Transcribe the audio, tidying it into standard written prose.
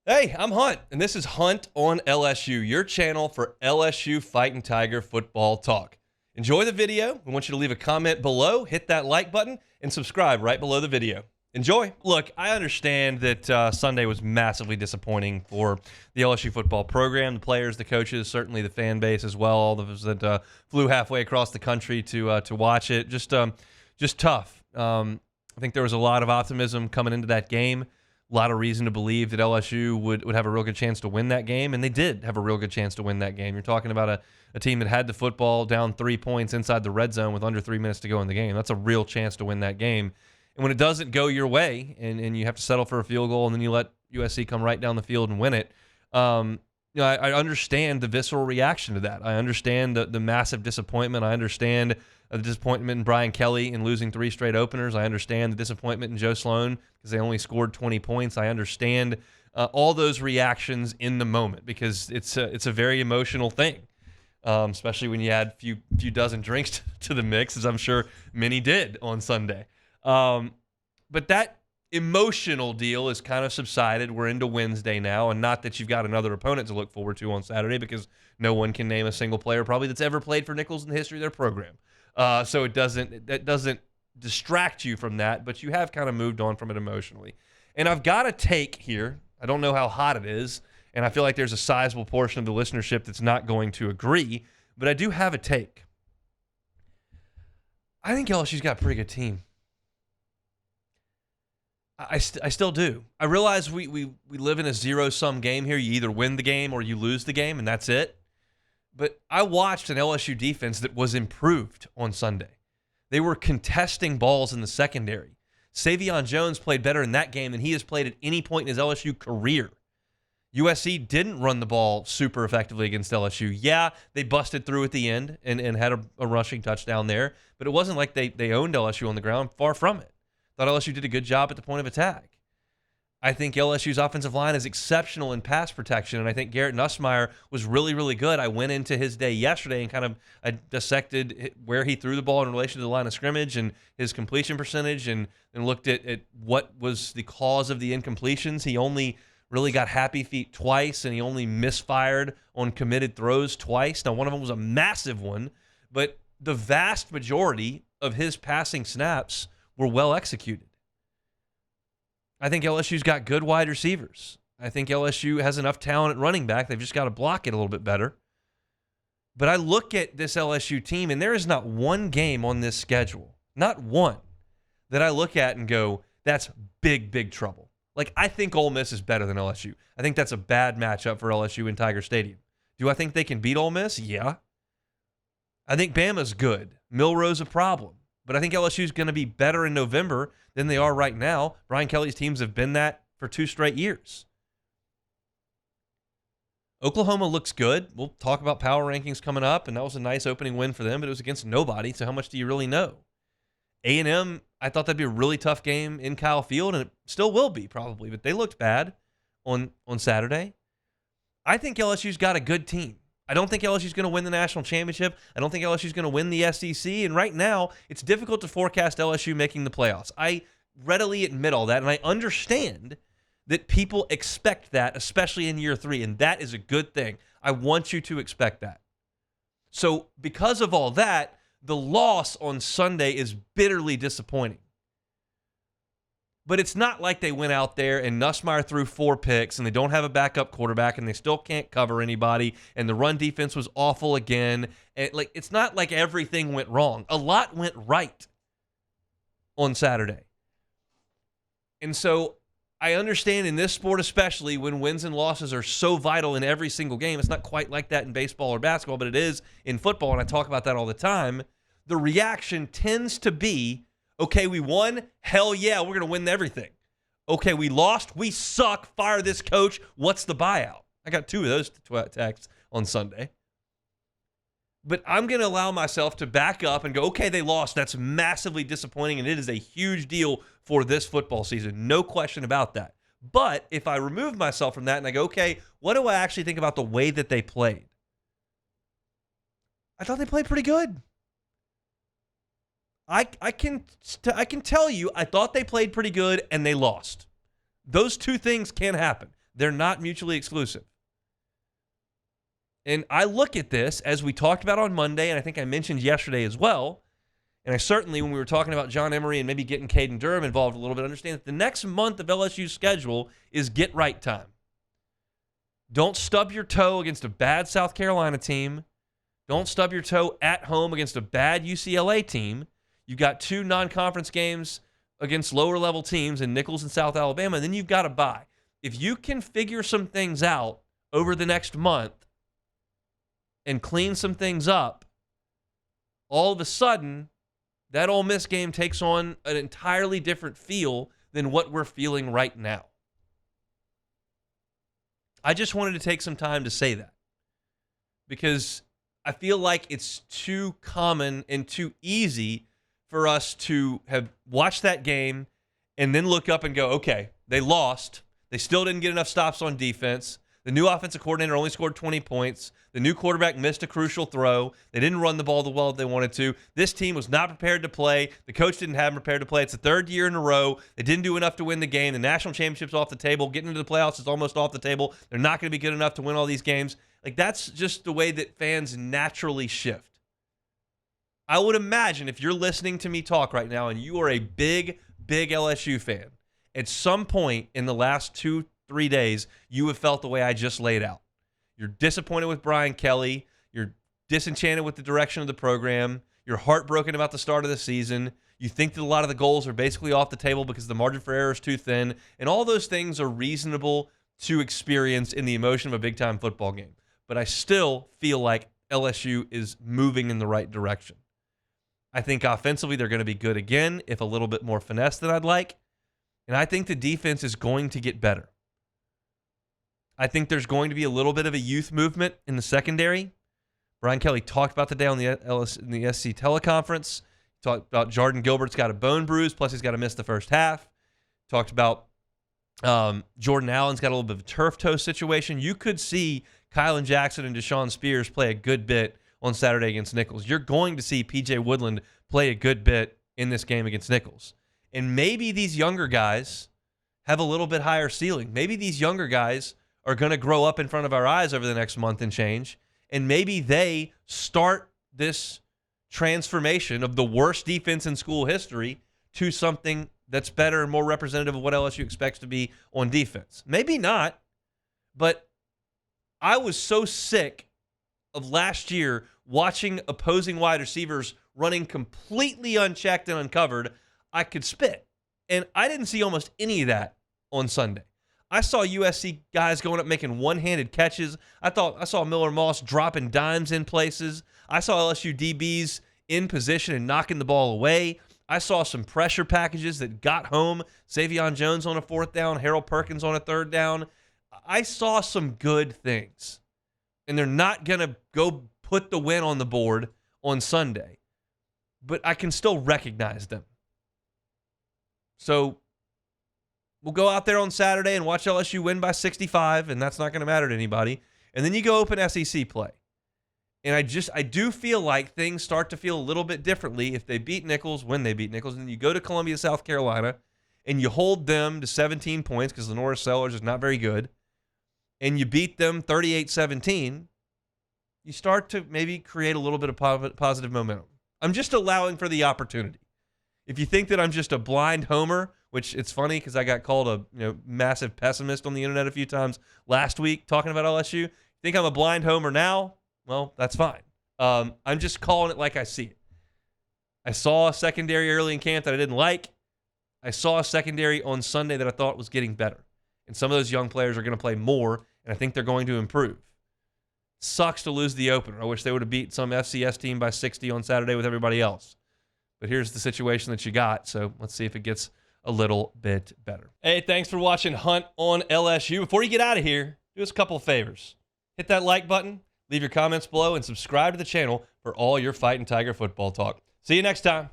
Hey, I'm Hunt, and this is Hunt on LSU, your channel for LSU Fighting Tiger football talk. Enjoy the video. We want you to leave a comment below, hit that like button, and subscribe right below the video. Enjoy. Look, I understand that Sunday was massively disappointing for the LSU football program, the players, the coaches, certainly the fan base as well. All of us that flew halfway across the country to watch it. Just tough. I think there was a lot of optimism coming into that game. A lot of reason to believe that LSU would have a real good chance to win that game, and they did have a real good chance to win that game. You're talking about a team that had the football down 3 points inside the red zone with under 3 minutes to go in the game. That's a real chance to win that game. And when it doesn't go your way and you have to settle for a field goal and then you let USC come right down the field and win it, I understand the visceral reaction to that. I understand the massive disappointment. I understand the disappointment in Brian Kelly in losing 3 straight openers. I understand the disappointment in Joe Sloan because they only scored 20 points. I understand all those reactions in the moment because it's a very emotional thing, especially when you add a few dozen drinks to the mix, as I'm sure many did on Sunday. But that emotional deal is kind of subsided. We're into Wednesday now, and not that you've got another opponent to look forward to on Saturday because no one can name a single player probably that's ever played for Nichols in the history of their program. So it doesn't distract you from that, but you have kind of moved on from it emotionally. And I've got a take here. I don't know how hot it is, and I feel like there's a sizable portion of the listenership that's not going to agree, but I do have a take. I think LSU's got a pretty good team. I still do. I realize we live in a zero-sum game here. You either win the game or you lose the game, and that's it. But I watched an LSU defense that was improved on Sunday. They were contesting balls in the secondary. Savion Jones played better in that game than he has played at any point in his LSU career. USC didn't run the ball super effectively against LSU. Yeah, they busted through at the end and had a rushing touchdown there, but it wasn't like they owned LSU on the ground. Far from it. Thought LSU did a good job at the point of attack. I think LSU's offensive line is exceptional in pass protection, and I think Garrett Nussmeier was really, really good. I went into his day yesterday and I dissected where he threw the ball in relation to the line of scrimmage and his completion percentage and looked at what was the cause of the incompletions. He only really got happy feet twice, and he only misfired on committed throws twice. Now, one of them was a massive one, but the vast majority of his passing snaps were well executed. I think LSU's got good wide receivers. I think LSU has enough talent at running back. They've just got to block it a little bit better. But I look at this LSU team, and there is not one game on this schedule, not one, that I look at and go, that's big, big trouble. Like, I think Ole Miss is better than LSU. I think that's a bad matchup for LSU in Tiger Stadium. Do I think they can beat Ole Miss? Yeah. I think Bama's good. Milrow's a problem. But I think LSU's going to be better in November than they are right now. Brian Kelly's teams have been that for 2 straight years. Oklahoma looks good. We'll talk about power rankings coming up, and that was a nice opening win for them, but it was against nobody, so how much do you really know? A&M, I thought that'd be a really tough game in Kyle Field, and it still will be probably, but they looked bad on Saturday. I think LSU's got a good team. I don't think LSU's going to win the national championship. I don't think LSU's going to win the SEC. And right now, it's difficult to forecast LSU making the playoffs. I readily admit all that, and I understand that people expect that, especially in year 3, and that is a good thing. I want you to expect that. So because of all that, the loss on Sunday is bitterly disappointing. But it's not like they went out there and Nussmeier threw 4 picks and they don't have a backup quarterback and they still can't cover anybody and the run defense was awful again. And it's not like everything went wrong. A lot went right on Saturday. And so I understand in this sport especially when wins and losses are so vital in every single game. It's not quite like that in baseball or basketball, but it is in football, and I talk about that all the time. The reaction tends to be, okay, we won. Hell yeah, we're going to win everything. Okay, we lost. We suck. Fire this coach. What's the buyout? I got 2 of those texts on Sunday. But I'm going to allow myself to back up and go, okay, they lost. That's massively disappointing, and it is a huge deal for this football season. No question about that. But if I remove myself from that and I go, okay, what do I actually think about the way that they played? I thought they played pretty good. I can tell you, I thought they played pretty good and they lost. Those 2 things can happen. They're not mutually exclusive. And I look at this, as we talked about on Monday, and I think I mentioned yesterday as well, and I certainly, when we were talking about John Emery and maybe getting Caden Durham involved a little bit, understand that the next month of LSU's schedule is get right time. Don't stub your toe against a bad South Carolina team. Don't stub your toe at home against a bad UCLA team. You've got 2 non-conference games against lower-level teams in Nicholls and South Alabama, and then you've got to bye. If you can figure some things out over the next month and clean some things up, all of a sudden, that Ole Miss game takes on an entirely different feel than what we're feeling right now. I just wanted to take some time to say that because I feel like it's too common and too easy for us to have watched that game and then look up and go, okay, they lost. They still didn't get enough stops on defense. The new offensive coordinator only scored 20 points. The new quarterback missed a crucial throw. They didn't run the ball the well they wanted to. This team was not prepared to play. The coach didn't have them prepared to play. It's the 3rd year in a row. They didn't do enough to win the game. The national championship's off the table. Getting into the playoffs is almost off the table. They're not going to be good enough to win all these games. Like, that's just the way that fans naturally shift. I would imagine if you're listening to me talk right now and you are a big, big LSU fan, at some point in the last 2-3 days, you have felt the way I just laid out. You're disappointed with Brian Kelly. You're disenchanted with the direction of the program. You're heartbroken about the start of the season. You think that a lot of the goals are basically off the table because the margin for error is too thin. And all those things are reasonable to experience in the emotion of a big-time football game. But I still feel like LSU is moving in the right direction. I think offensively they're going to be good again, if a little bit more finesse than I'd like. And I think the defense is going to get better. I think there's going to be a little bit of a youth movement in the secondary. Brian Kelly talked about today on the SC teleconference. He talked about Jordan Gilbert's got a bone bruise, plus he's got to miss the first half. Talked about Jordan Allen's got a little bit of a turf toe situation. You could see Kylan Jackson and Deshaun Spears play a good bit on Saturday against Nicholls. You're going to see P.J. Woodland play a good bit in this game against Nicholls. And maybe these younger guys have a little bit higher ceiling. Maybe these younger guys are going to grow up in front of our eyes over the next month and change, and maybe they start this transformation of the worst defense in school history to something that's better and more representative of what LSU expects to be on defense. Maybe not, but I was so sick of last year watching opposing wide receivers running completely unchecked and uncovered, I could spit. And I didn't see almost any of that on Sunday. I saw USC guys going up making one-handed catches. I saw Miller Moss dropping dimes in places. I saw LSU DBs in position and knocking the ball away. I saw some pressure packages that got home. Savion Jones on a 4th down, Harold Perkins on a 3rd down. I saw some good things. And they're not going to go put the win on the board on Sunday. But I can still recognize them. So we'll go out there on Saturday and watch LSU win by 65, and that's not going to matter to anybody. And then you go open SEC play. And I do feel like things start to feel a little bit differently if they beat Nicholls, when they beat Nicholls, and then you go to Columbia, South Carolina, and you hold them to 17 points because Lenora Sellers is not very good, and you beat them 38-17, you start to maybe create a little bit of positive momentum. I'm just allowing for the opportunity. If you think that I'm just a blind homer, which it's funny because I got called a massive pessimist on the internet a few times last week talking about LSU. Think I'm a blind homer now? Well, that's fine. I'm just calling it like I see it. I saw a secondary early in camp that I didn't like. I saw a secondary on Sunday that I thought was getting better. And some of those young players are going to play more, and I think they're going to improve. Sucks to lose the opener. I wish they would have beat some FCS team by 60 on Saturday with everybody else. But here's the situation that you got, so let's see if it gets a little bit better. Hey, thanks for watching Hunt on LSU. Before you get out of here, do us a couple of favors. Hit that like button, leave your comments below, and subscribe to the channel for all your Fighting Tiger football talk. See you next time.